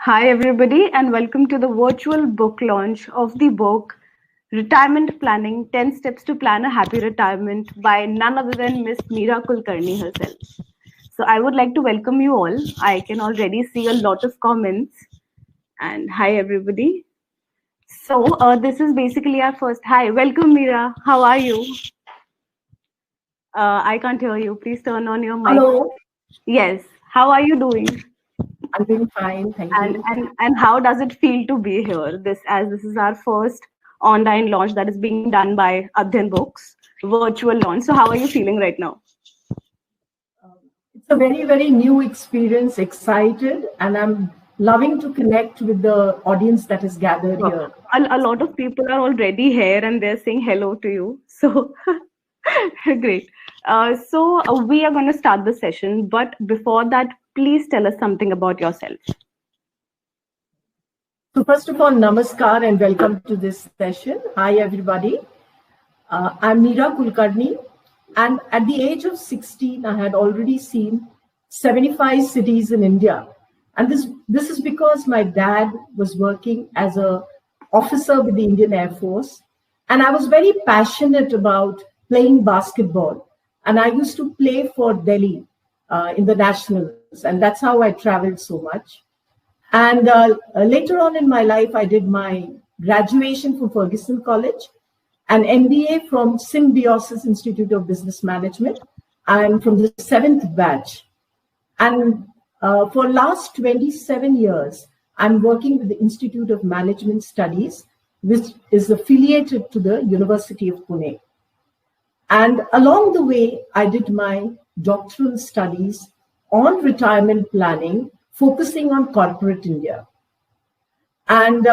Hi, everybody, and welcome to the virtual book launch of the book Retirement Planning 10 Steps to Plan a Happy Retirement by none other than Miss Meera Kulkarni herself. So, I would like to welcome you all. I can already see a lot of comments. And hi, everybody. So, this is basically our first. Hi, welcome, Meera. How are you? I can't hear you. Please turn on your mic. Hello, Yes. How are you doing? I'm doing fine, thank And you. and how does it feel to be here? This is our first online launch that is being done by Adhyan Books, virtual launch. So how are you feeling right now? It's a very new experience, excited, and I'm loving to connect with the audience that is gathered Wow. here. A lot of people are already here and they're saying hello to you. So great. We are going to start the session, but before that, please tell us something about yourself. So first of all, namaskar and welcome to this session. Hi, everybody. I'm Meera Kulkarni, and at the age of 16, I had already seen 75 cities in India. And this is because my dad was working as a officer with the Indian Air Force, and I was very passionate about playing basketball. And I used to play for Delhi in the nationals, and that's how I traveled so much. And later on in my life, I did my graduation from Ferguson College, an MBA from Symbiosis Institute of Business Management. I'm from the 7th batch. And for last 27 years, I'm working with the Institute of Management Studies, which is affiliated to the University of Pune. And along the way, I did my doctoral studies on retirement planning, focusing on corporate India. And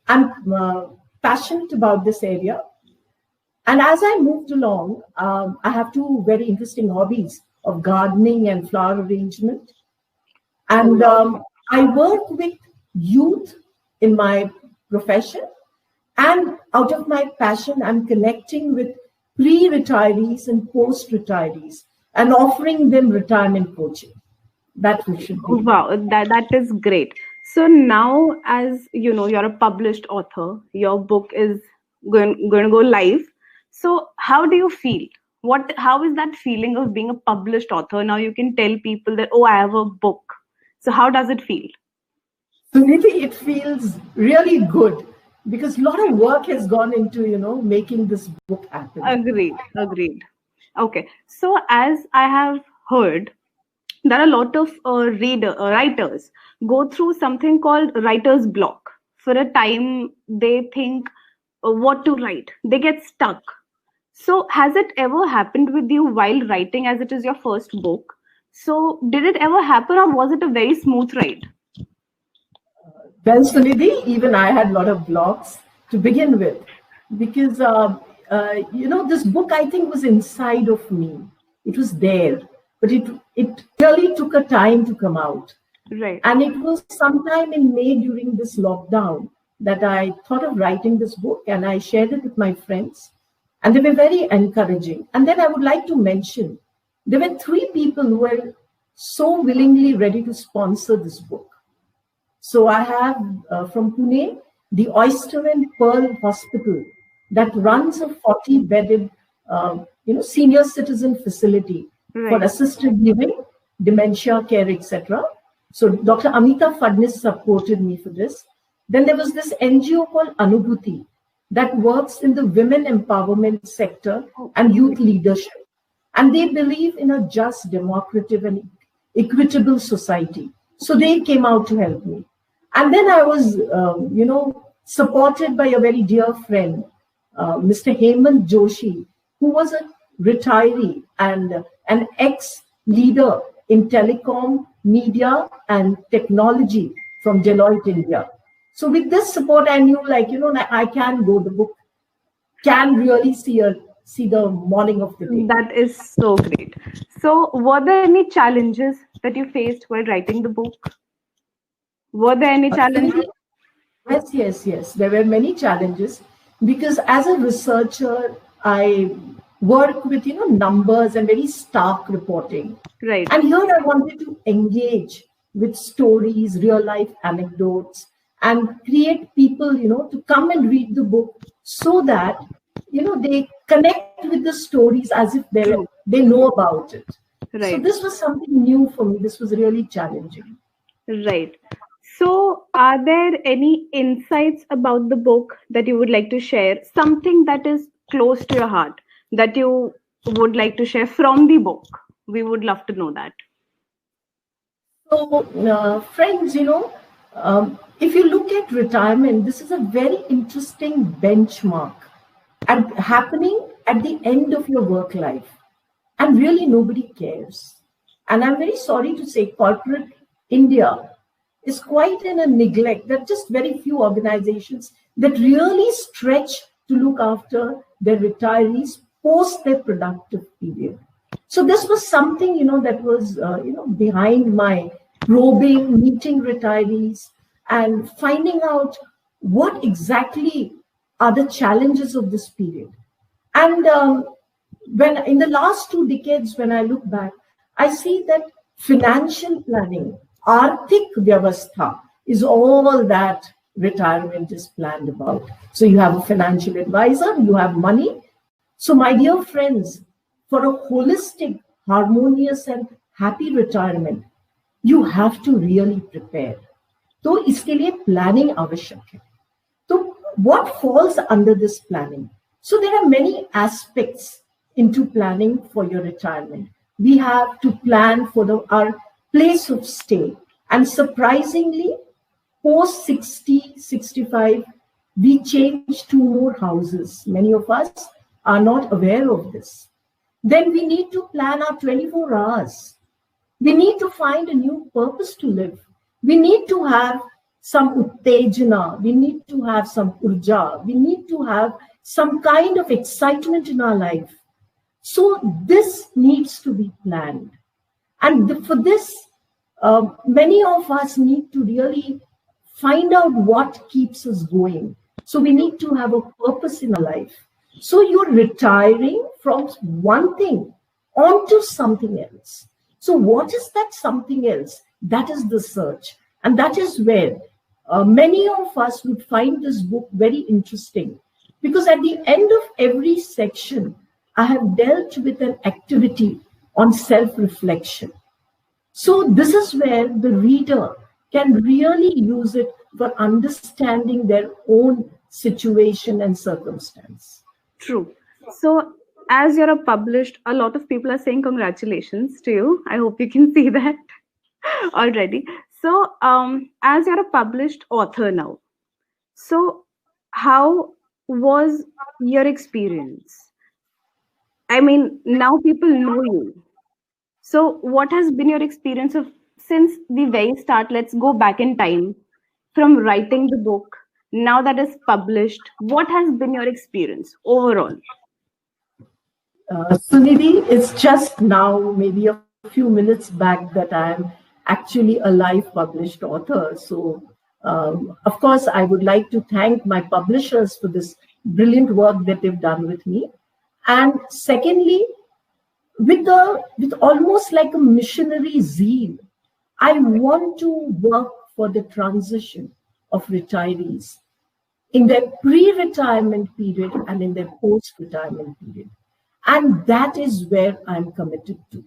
I'm passionate about this area. And as I moved along, I have two very interesting hobbies of gardening and flower arrangement. And I work with youth in my profession. And out of my passion, I'm connecting with pre-retirees and post-retirees and offering them retirement coaching. That we should be. Wow, that is great. So now, as you know, you're a published author. Your book is going to go live. So how do you feel? How is that feeling of being a published author? Now you can tell people that, oh, I have a book. So how does it feel? So maybe it feels really good because a lot of work has gone into, making this book happen. Agreed. Okay. So as I have heard, there are a lot of writers go through something called writer's block. For a time, they think what to write. They get stuck. So has it ever happened with you while writing, as it is your first book? So did it ever happen, or was it a very smooth ride? Well, Sunidhi, even I had a lot of blocks to begin with because, this book I think was inside of me. It was there, but it really took a time to come out. Right. And it was sometime in May during this lockdown that I thought of writing this book, and I shared it with my friends, and they were very encouraging. And then I would like to mention there were 3 people who were so willingly ready to sponsor this book. So I have from Pune, the Oyster and Pearl Hospital that runs a 40-bedded, senior citizen facility for assisted living, dementia care, etc. So Dr. Amita Fadnis supported me for this. Then there was this NGO called Anubhuti that works in the women empowerment sector and youth leadership. And they believe in a just, democratic and equitable society. So they came out to help me. And then I was, supported by a very dear friend, Mr. Hemant Joshi, who was a retiree and an ex-leader in telecom, media, and technology from Deloitte, India. So with this support, I knew, I can go. The book can really see the morning of the day. That is so great. So were there any challenges that you faced while writing the book? Were there any challenges? Yes. There were many challenges because as a researcher, I work with, numbers and very stark reporting. Right. And here I wanted to engage with stories, real life anecdotes, and create people, to come and read the book so that, they connect with the stories as if True. they know about it. So Right. this was something new for me. This was really challenging. Right. So, are there any insights about the book that you would like to share? Something that is close to your heart that you would like to share from the book? We would love to know that. So, friends, if you look at retirement, this is a very interesting benchmark and happening at the end of your work life. And really, nobody cares. And I'm very sorry to say, corporate India is quite in a neglect. There are just very few organizations that really stretch to look after their retirees post their productive period. So this was something, that was, behind my probing, meeting retirees and finding out what exactly are the challenges of this period. And when in the last 2 decades, when I look back, I see that financial planning, arthik vyavastha, is all that retirement is planned about. So you have a financial advisor, you have money. So my dear friends, for a holistic, harmonious and happy retirement, you have to really prepare. तो इसके लिए planning आवश्यक है. So what falls under this planning? So there are many aspects into planning for your retirement. We have to plan for our place of stay. And surprisingly, post 60, 65, we change 2 more houses. Many of us are not aware of this. Then we need to plan our 24 hours. We need to find a new purpose to live. We need to have some uttejana. We need to have some urja. We need to have some kind of excitement in our life. So this needs to be planned. And for this, many of us need to really find out what keeps us going. So we need to have a purpose in our life. So you're retiring from one thing onto something else. So what is that something else? That is the search. And that is where many of us would find this book very interesting. Because at the end of every section, I have dealt with an activity on self-reflection. So this is where the reader can really use it for understanding their own situation and circumstance. True. So, as you're a published, a lot of people are saying congratulations to you. I hope you can see that already. So, as you're a published author now, so how was your experience? I mean, now people know you. So, what has been your experience of since the very start? Let's go back in time from writing the book, now that is published. What has been your experience overall? Sunidhi, it's just now, maybe a few minutes back, that I'm actually a live published author. So, of course, I would like to thank my publishers for this brilliant work that they've done with me. And secondly, with almost like a missionary zeal, I want to work for the transition of retirees in their pre-retirement period and in their post-retirement period. And that is where I'm committed to.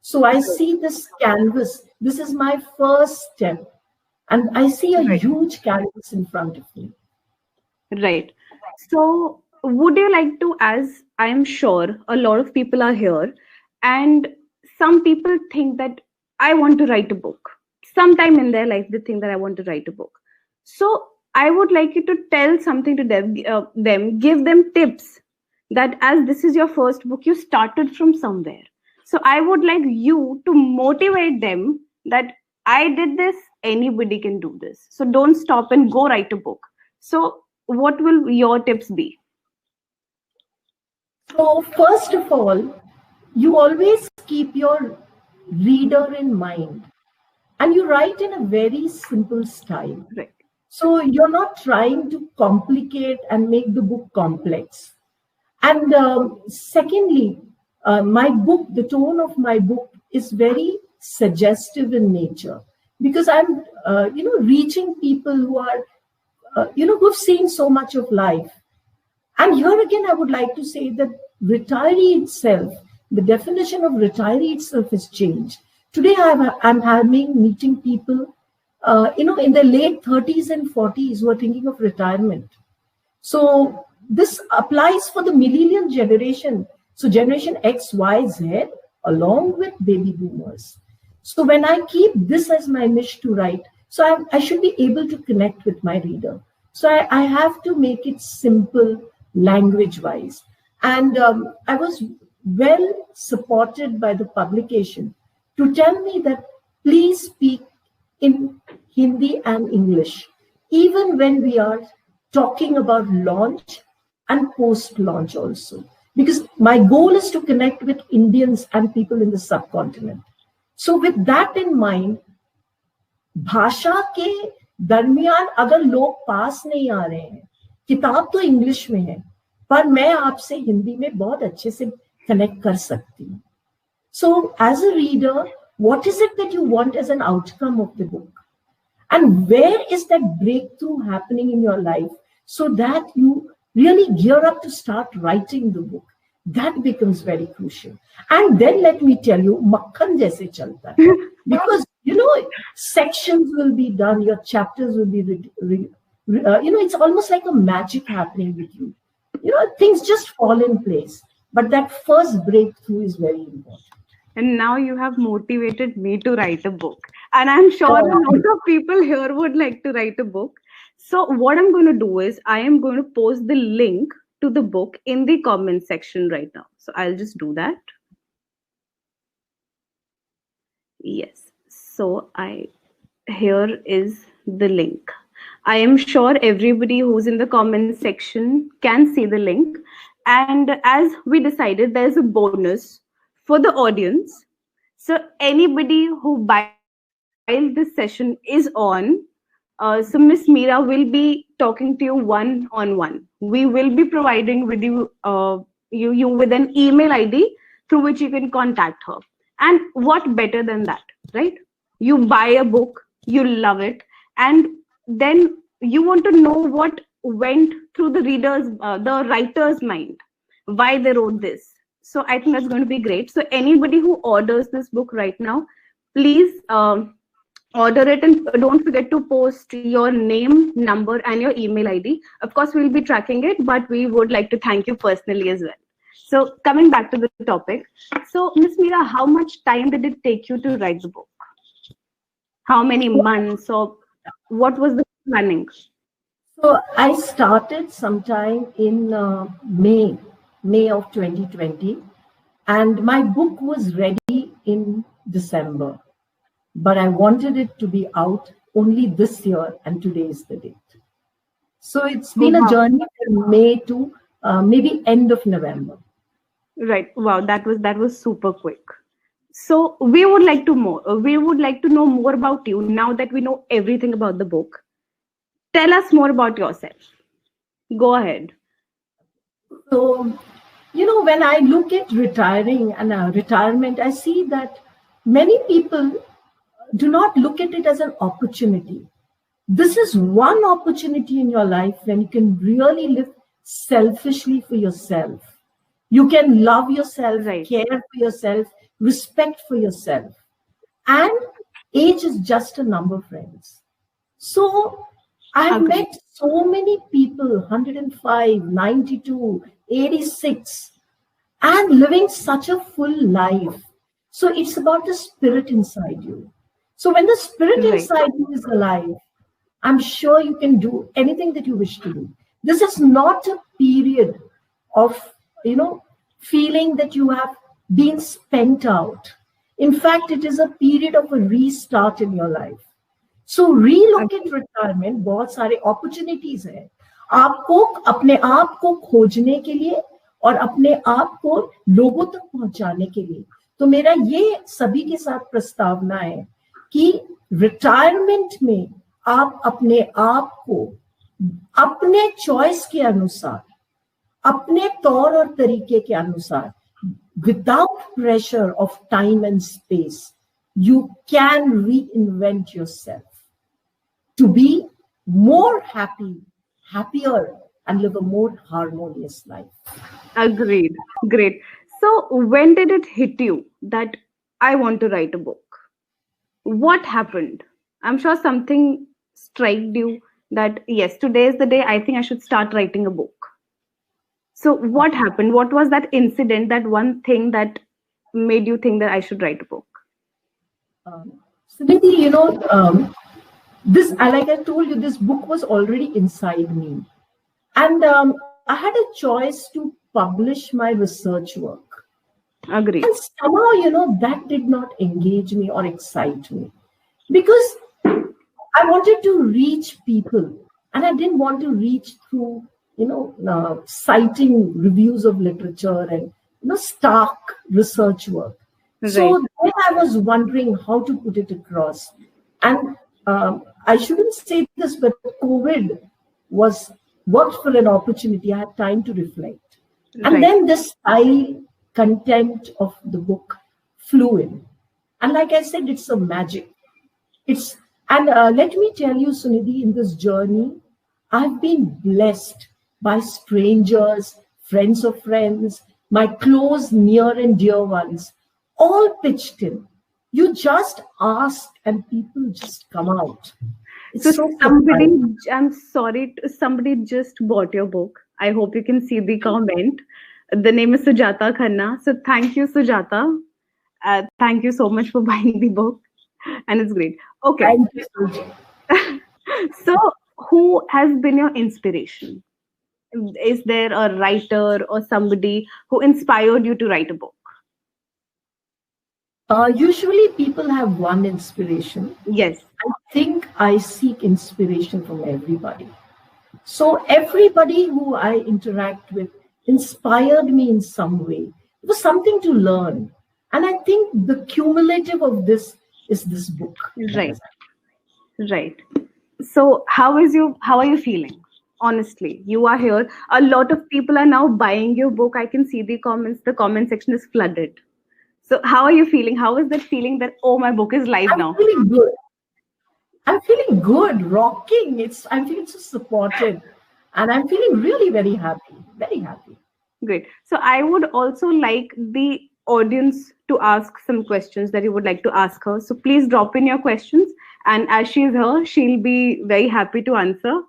So I see this canvas. This is my first step. And I see a huge canvas in front of me. Right. So, would you like to, as I'm sure a lot of people are here, and some people think that I want to write a book. Sometime in their life, they think that I want to write a book. So, I would like you to tell something to them, give them tips that as this is your first book, you started from somewhere. So, I would like you to motivate them that I did this, anybody can do this. So, don't stop and go write a book. So, what will your tips be? So, first of all, you always keep your reader in mind and you write in a very simple style. Right. So, you're not trying to complicate and make the book complex. And secondly, my book, the tone of my book is very suggestive in nature. because I'm, reaching people who are, who've seen so much of life. And here again, I would like to say that retiree itself, the definition of retiree itself has changed. Today, I'm meeting people, in their late 30s and 40s who are thinking of retirement. So this applies for the millennial generation. So generation X, Y, Z, along with baby boomers. So when I keep this as my mission to write, so I should be able to connect with my reader. So I have to make it simple, language-wise. And I was well supported by the publication to tell me that please speak in Hindi and English, even when we are talking about launch and post-launch also. Because my goal is to connect with Indians and people in the subcontinent. So with that in mind, भाषा के दरमियान अगर लोग पास नहीं आ रहे हैं, किताब तो इंग्लिश में है, पर मैं आपसे हिंदी में बहुत अच्छे से कनेक्ट कर सकती हूँ. So as a reader, what is it that you want as an outcome of the book? And where is that breakthrough happening in your life so that you really gear up to start writing the book? That becomes very crucial. And then let me tell you, makhan jaise chalta hai. Because, sections will be done, your chapters will be, it's almost like a magic happening with you. Things just fall in place. But that first breakthrough is very important. And now you have motivated me to write a book. And I'm sure a lot of people here would like to write a book. So what I'm going to do is I am going to post the link to the book in the comment section right now. So I'll just do that. Yes. So here is the link. I am sure everybody who's in the comment section can see the link. And as we decided, there's a bonus for the audience. So anybody who while this session is on, so Miss Meera will be talking to you one-on-one. We will be providing with you, you with an email ID through which you can contact her. And what better than that, right? You buy a book, you love it, and then you want to know what went through the writer's mind, why they wrote this. So I think that's going to be great. So anybody who orders this book right now, please order it, and don't forget to post your name, number, and your email ID. Of course, we'll be tracking it, but we would like to thank you personally as well. So coming back to the topic. So Ms. Meera, how much time did it take you to write the book? How many months, or what was the planning? So I started sometime in May of 2020, and my book was ready in December, but I wanted it to be out only this year, and today is the date. So it's been a journey from May to maybe end of November. Right. Wow, that was super quick. So we would like to know more about you now that we know everything about the book. Tell us more about yourself. Go ahead. So, when I look at retiring and retirement, I see that many people do not look at it as an opportunity. This is one opportunity in your life when you can really live selfishly for yourself. You can love yourself, right, care for yourself, respect for yourself. And age is just a number, friends. So I've met so many people, 105, 92, 86, and living such a full life. So it's about the spirit inside you. So when the spirit inside you is alive, I'm sure you can do anything that you wish to do. This is not a period of, feeling that you have been spent out. In fact, it is a period of a restart in your life. So relook at retirement, बहुत सारे opportunities हैं आपको अपने आप को खोजने के लिए और अपने आप को लोगों तक पहुंचाने के लिए. तो मेरा ये सभी के साथ प्रस्तावना है कि रिटायरमेंट में आप अपने आप को अपने चॉइस के अनुसार, अपने तौर और तरीके के अनुसार, without pressure of time and space, you can reinvent yourself to be more happy, happier, and live a more harmonious life. Agreed. Great. So, when did it hit you that I want to write a book? What happened? I'm sure something struck you that, yes, today is the day I think I should start writing a book. So, what happened? What was that incident, that one thing that made you think that I should write a book? Sunidhi, this, like I told you, this book was already inside me. And I had a choice to publish my research work. Agreed. And somehow, that did not engage me or excite me because I wanted to reach people and I didn't want to reach through, citing reviews of literature and, stark research work. Right. So then I was wondering how to put it across. And I shouldn't say this, but COVID worked for an opportunity. I had time to reflect. And Right. then the style, content of the book flew in. And like I said, it's a magic. Let me tell you, Sunidhi, in this journey, I've been blessed by strangers, friends of friends, my close, near and dear ones, all pitched in. You just ask and people just come out. So somebody, I'm sorry, somebody just bought your book. I hope you can see the comment. The name is Sujata Khanna. So thank you, Sujata. Thank you so much for buying the book. And it's great. Okay. Thank you, Sujata. So who has been your inspiration? Is there a writer or somebody who inspired you to write a book? Usually people have one inspiration. Yes. I think I seek inspiration from everybody. So everybody who I interact with inspired me in some way. It was something to learn. And I think the cumulative of this is this book. Right. Right. So how are you feeling? Honestly, you are here. A lot of people are now buying your book. I can see the comments. The comment section is flooded. So how are you feeling? How is that feeling that, oh, my book is live now? I'm feeling good. I'm feeling good, rocking. I'm feeling so supported. And I'm feeling really very happy. Very happy. Great. So I would also like the audience to ask some questions that you would like to ask her. So please drop in your questions. And as she's here, she'll be very happy to answer.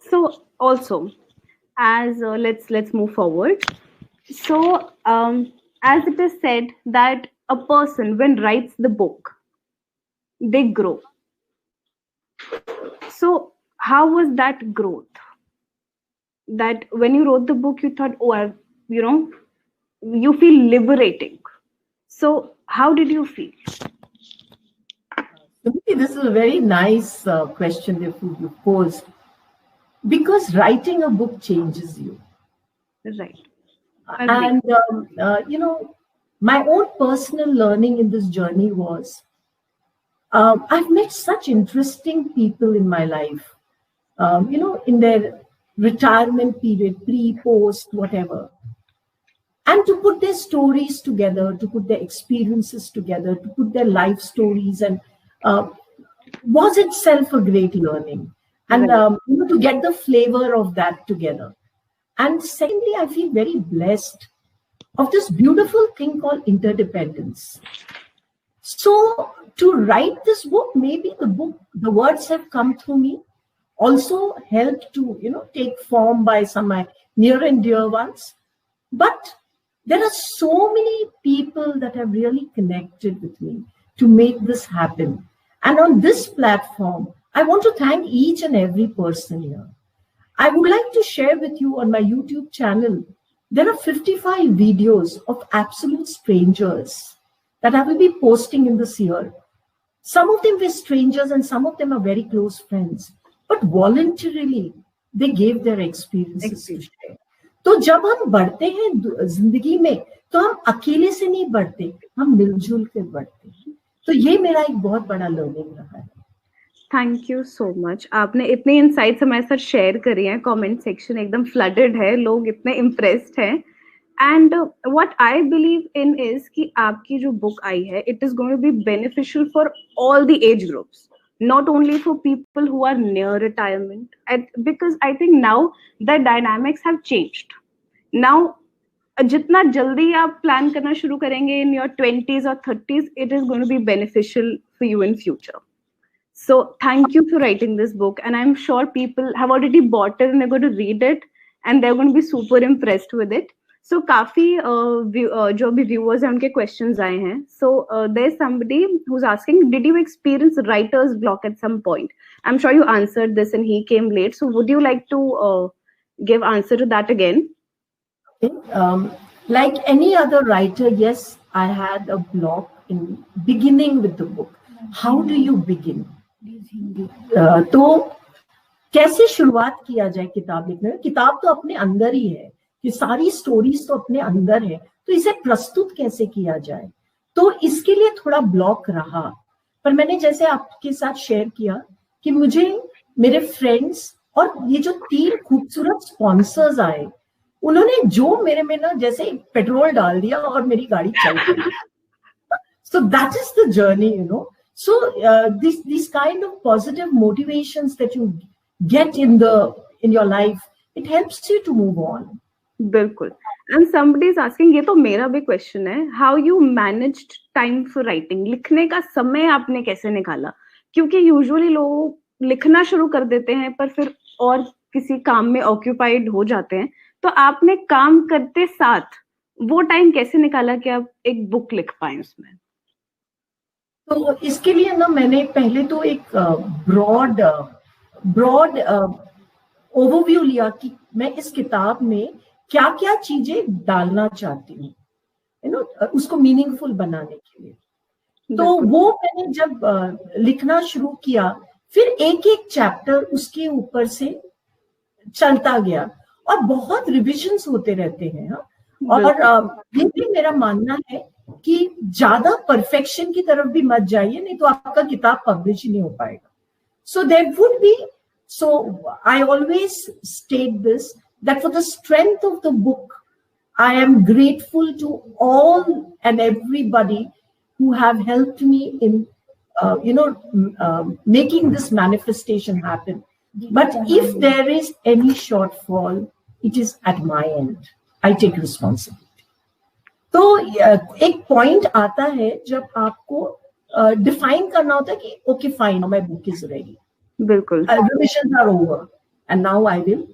So also, as let's move forward. So as it is said that a person when writes the book, they grow. So how was that growth? That when you wrote the book, you thought, oh, you feel liberating. So how did you feel? This is a very nice question you posed. Because writing a book changes you. Right. And, my own personal learning in this journey was, I've met such interesting people in my life, in their retirement period, pre, post, whatever. And to put their stories together, to put their experiences together, to put their life stories, and was itself a great learning. And to get the flavor of that together. And secondly, I feel very blessed of this beautiful thing called interdependence. So to write this book, maybe the words have come through me, also helped to, take form by some of my near and dear ones. But there are so many people that have really connected with me to make this happen. And on this platform, I want to thank each and every person here. I would like to share with you on my YouTube channel, there are 55 videos of absolute strangers that I will be posting in this year. Some of them were strangers and some of them are very close friends. But voluntarily, they gave their experiences to share. तो जब हम बढ़ते हैं जिंदगी में, तो हम अकेले से नहीं बढ़ते, हम मिलजुल के बढ़ते हैं. तो ये मेरा एक बहुत बड़ा learning रहा है. Thank you so much. आपने इतने इंसाइट्स हमारे साथ शेयर करी हैं, कमेंट सेक्शन एकदम फ्लडेड है, लोग इतने इम्प्रेस्ड हैं। And what I believe in is कि आपकी जो बुक आई है, it is going to be beneficial for all the age groups, not only for people who are near retirement, because I think now the dynamics have changed. Now जितना जल्दी आप plan करना शुरू करेंगे in your 20s or 30s, it is going to be beneficial for you in future. So thank you for writing this book, and I'm sure people have already bought it and they're going to read it and they're going to be super impressed with it. So काफी जो भी viewers हैं उनके questions आए हैं. So there's somebody who's asking, did you experience writer's block at some point? I'm sure you answered this and he came late. So would you like to give answer to that again? Like any other writer, yes, I had a block in beginning with the book. How do you begin? तो कैसे शुरुआत किया जाए किताब लिखने में? किताब तो अपने अंदर ही है, ये सारी स्टोरीज तो अपने अंदर है, तो इसे प्रस्तुत कैसे किया जाए? तो इसके लिए थोड़ा ब्लॉक रहा, पर मैंने जैसे आपके साथ शेयर किया कि मुझे मेरे फ्रेंड्स और ये जो 3 खूबसूरत स्पॉन्सर्स आए, उन्होंने जो मेरे में ना जैसे पेट्रोल डाल दिया और मेरी गाड़ी चल गई। So that is the journey, you know. So these kind of positive motivations that you get in your life, it helps you to move on. बिल्कुल. And somebody is asking, ये तो मेरा भी क्वेश्चन है, how you managed time for writing? लिखने का समय आपने कैसे निकाला? क्योंकि यूजुअली लोग लिखना शुरू कर देते हैं पर फिर और किसी काम में ऑक्यूपाइड हो जाते हैं, तो आपने काम करते साथ वो टाइम कैसे निकाला कि आप एक बुक लिख पाए उसमें? तो इसके लिए ना मैंने पहले तो एक ब्रॉड ओवरव्यू लिया कि मैं इस किताब में क्या क्या चीजें डालना चाहती हूँ, यू नो, उसको मीनिंगफुल बनाने के लिए। तो वो मैंने जब लिखना शुरू किया, फिर एक एक चैप्टर उसके ऊपर से चलता गया और बहुत रिविजन्स होते रहते हैं। हाँ, और ये भी मेरा मानना है कि ज्यादा परफेक्शन की तरफ भी मत जाइए, नहीं तो आपका किताब पब्लिश ही नहीं हो पाएगा। So there would be, so I always state this that for the strength of the book I am grateful to all and everybody who have helped me in making this manifestation happen. But if there is any shortfall, it is at my end. I take responsibility. तो एक point आता है जब आपको define करना होता है कि okay fine, my book is ready, बिल्कुल, revisions are over and now I will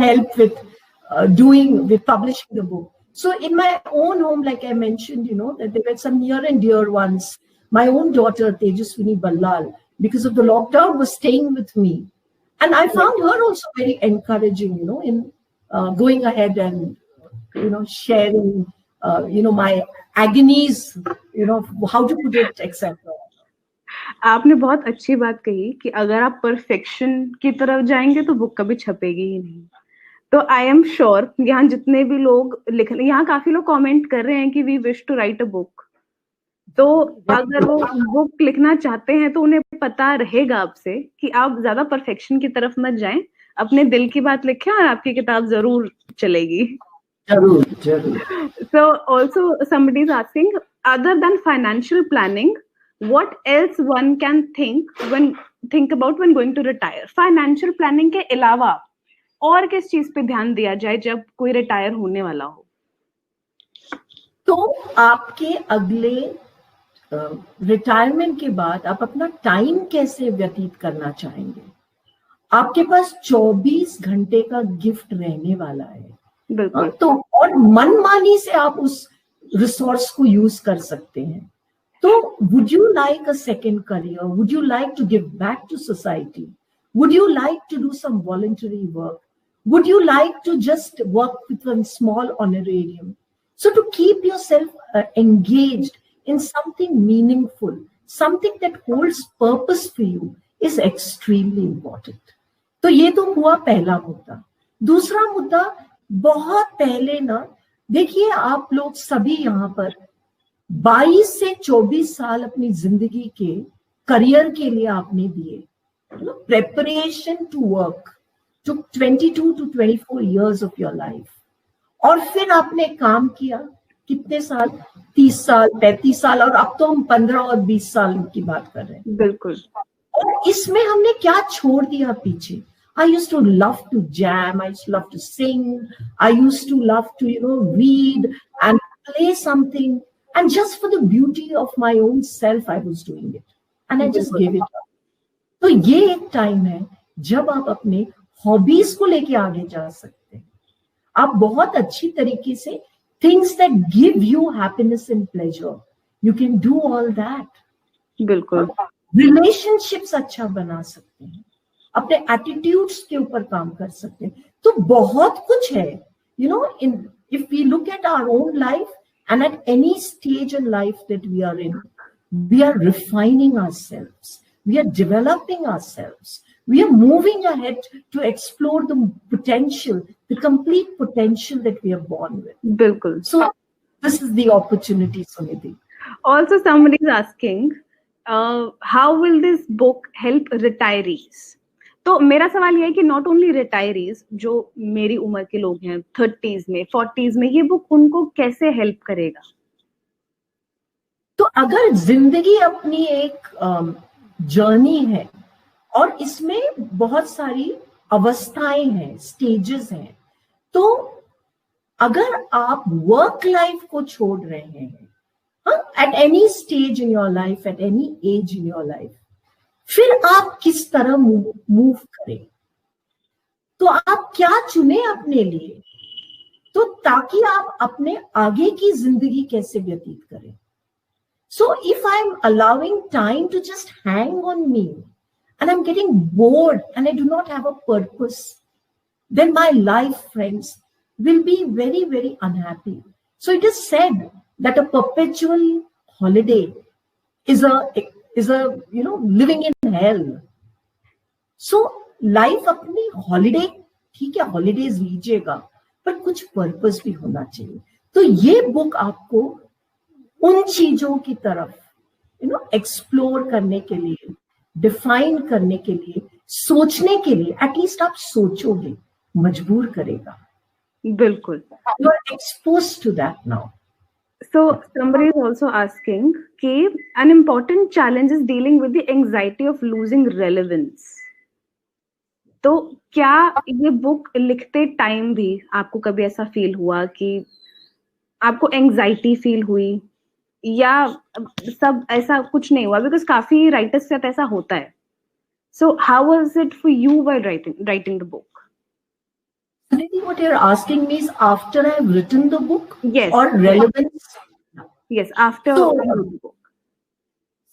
help with publishing the book. So in my own home, like I mentioned, that there were some near and dear ones. My own daughter, Tejaswini Ballal, because of the lockdown, was staying with me. And I found her also very encouraging, in going ahead and, sharing, my agonies, how to put it, etc. आपने बहुत अच्छी बात कही कि अगर आप perfection की तरफ जाएंगे तो बुक कभी छपेगी ही नहीं। तो आई एम श्योर यहाँ जितने भी लोग यहाँ काफी लोग कमेंट कर रहे हैं कि we wish to write a book, तो अगर वो बुक लिखना चाहते हैं तो उन्हें पता रहेगा आपसे कि आप ज्यादा परफेक्शन की तरफ मत जाएं, अपने दिल की बात लिखें और आपकी किताब जरूर चलेगी। जरूर जरूर। So also somebody is asking, other than financial planning, what else one can think about when going to retire? Financial planning के अलावा और किस चीज पे ध्यान दिया जाए जब कोई रिटायर होने वाला हो? तो आपके अगले रिटायरमेंट के बाद आप अपना टाइम कैसे व्यतीत करना चाहेंगे? आपके पास 24 घंटे का गिफ्ट रहने वाला है, बिल्कुल। तो और मनमानी से आप उस रिसोर्स को यूज कर सकते हैं। तो would you like a second career? Would you like to give back to society? Would you like to do some voluntary work? Would you like to just work with a small honorarium? So to keep yourself engaged in something meaningful, something that holds purpose for you is extremely important. तो ये तो हुआ पहला मुद्दा। दूसरा मुद्दा, बहुत पहले ना, देखिए आप लोग सभी यहाँ पर 22 से 24 साल अपनी जिंदगी के करियर के लिए आपने दिए, preparation to work took 22 to 24 years of your life, और फिर आपने काम किया कितने साल, 30 साल, 35 साल, और अब तो हम 15 और 20 साल की बात कर रहे हैं। बिल्कुल। और इसमें हमने क्या छोड़ दिया पीछे? I used to love to jam, I used to love to sing, I used to love to, read and play something, and just for the beauty of my own self I was doing it, and I just gave it up. तो ये एक time है जब आप अपने hobbies को लेके आगे जा सकते हैं। आप बहुत अच्छी तरीके से things that give you happiness and pleasure, you can do all that. बिल्कुल। रिलेशनशिप्स अच्छा बना सकते हैं, अपने एटीट्यूड्स के ऊपर काम कर सकते हैं। तो बहुत कुछ है, in if we look at our own life and at any stage in life that we are in, we are refining ourselves, we are developing ourselves, we are moving ahead to explore the potential, the complete potential that we are born with. Bilkul. So this is the opportunity, Sunidhi. Also, somebody is asking, how will this book help retirees? तो मेरा सवाल ये है कि not only retirees, जो मेरी उम्र के लोग हैं 30s में 40s में, ये बुक उनको कैसे हेल्प करेगा? तो अगर जिंदगी अपनी एक जर्नी है और इसमें बहुत सारी अवस्थाएं हैं, स्टेजेस हैं, तो अगर आप वर्क लाइफ को छोड़ रहे हैं, at any stage in your life, at any age in your life, फिर आप किस तरह मूव करें, तो आप क्या चुने अपने लिए, तो ताकि आप अपने आगे की जिंदगी कैसे व्यतीत करें। So if I'm allowing time to just hang on me and I'm getting bored and I do not have a purpose, then my life, friends, will be very, very unhappy. So it is said that a perpetual holiday is a living in hell. So life अपनी holiday, ठीक है, holidays लीजिएगा, पर कुछ purpose भी होना चाहिए। तो ये book आपको उन चीजों की तरफ एक्सप्लोर करने के लिए, डिफाइन करने के लिए, सोचने के लिए, एटलीस्ट आप सोचोगे, मजबूर करेगा। बिल्कुल। You are exposed to that now. So somebody is also asking कि an important challenge is dealing with the anxiety of losing relevance. तो क्या ये बुक लिखते टाइम भी आपको कभी ऐसा फील हुआ कि आपको एंजाइटी फील हुई, या सब ऐसा कुछ नहीं हुआ? बिकॉज काफी राइटर्स के साथ ऐसा होता है। So how was it for you while writing the book? Sunidhi, what you're asking me is after I've written the book? Yes. Or relevance? Yes, after the book.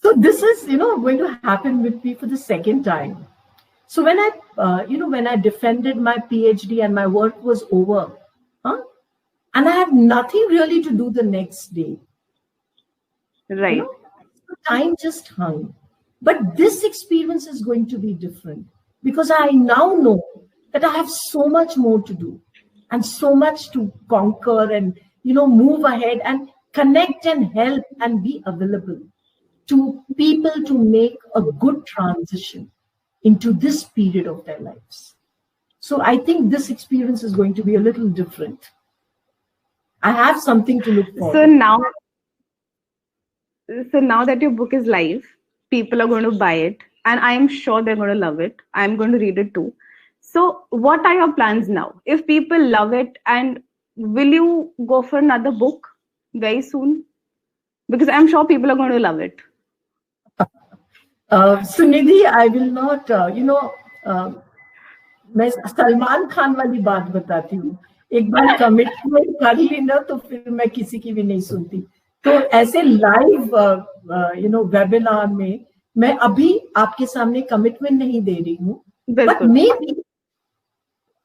So this is, going to happen with me for the second time. So when I, when I defended my PhD and my work was over, and I had nothing really to do the next day. Right. Time just hung. But this experience is going to be different because I now know that I have so much more to do and so much to conquer and, move ahead and connect and help and be available to people to make a good transition into this period of their lives. So I think this experience is going to be a little different. I have something to look forward to. So now that your book is live, people are going to buy it, and I am sure they're going to love it. I'm going to read it too. So what are your plans now? If people love it, and will you go for another book very soon? Because I'm sure people are going to love it. Sunidhi, I will not, मैं सलमान खान वाली बात बताती हूँ, एक बार commitment कर ली ना तो फिर मैं किसी की भी नहीं सुनती। तो ऐसे लाइव वेबिनार में मैं अभी आपके सामने कमिटमेंट नहीं दे रही हूँ, बट मे बी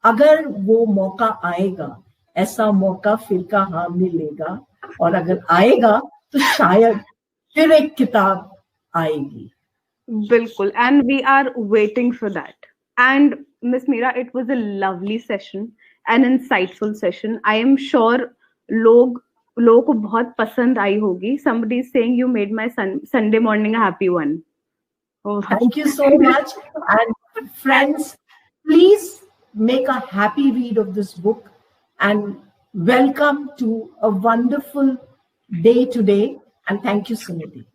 अगर वो मौका आएगा, ऐसा मौका फिर कहाँ मिलेगा, और अगर आएगा तो शायद फिर एक किताब आएगी। बिल्कुल, and we are waiting for that. And Miss Meera, it was a lovely session, an insightful session. I am sure लोगों को बहुत पसंद आई होगी. Somebody is saying you made my Sunday morning a happy one. Oh, Thank you so much. And friends, please make a happy read of this book and welcome to a wonderful day today. And thank you, Sunidhi.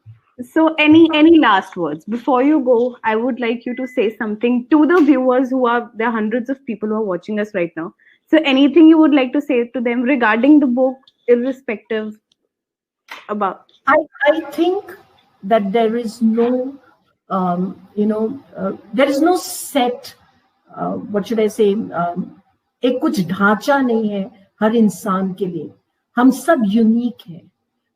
so any last words before you go? I would like you to say something to the viewers who are there are hundreds of people who are watching us right now. So anything you would like to say to them regarding the book, irrespective about. I think that there is no, there is no set, what should I say, एक कुछ ढांचा नहीं है हर इंसान के लिए. हम सब यूनिक हैं.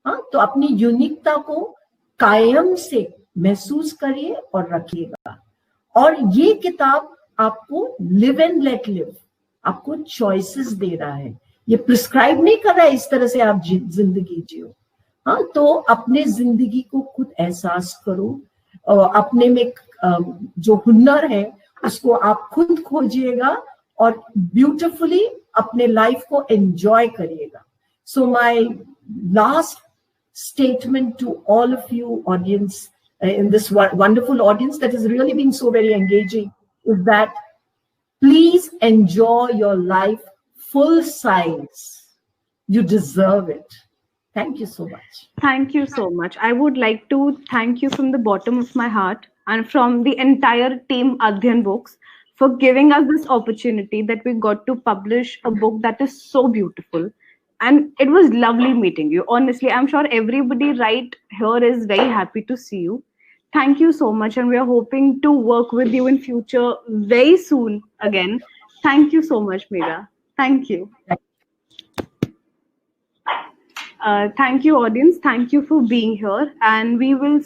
हाँ, तो अपनी यूनिकता को कायम से महसूस करिए और रखिएगा. और ये किताब आपको लिव एंड लेट लिव, आपको चॉइसेस दे रहा है. ये प्रिस्क्राइब नहीं कर रहा है इस तरह से आप जिंदगी जियो. हाँ, तो अपने जिंदगी को खुद एहसास करो. अपने में जो हुनर है उसको आप खुद खोजिएगा और ब्यूटिफुली अपने लाइफ को एंजॉय करिएगा. So my last statement to all of you audience, in this wonderful audience that has really been so very engaging, is that please enjoy your life full size. You deserve it. Thank you so much. Thank you so much. I would like to thank you from the bottom of my heart and from the entire team Adhyan Books for giving us this opportunity that we got to publish a book that is so beautiful. And it was lovely meeting you. Honestly, I'm sure everybody right here is very happy to see you. Thank you so much. And we are hoping to work with you in future very soon again. Thank you so much, Meera. Thank you. Thank you, audience. Thank you for being here. And we will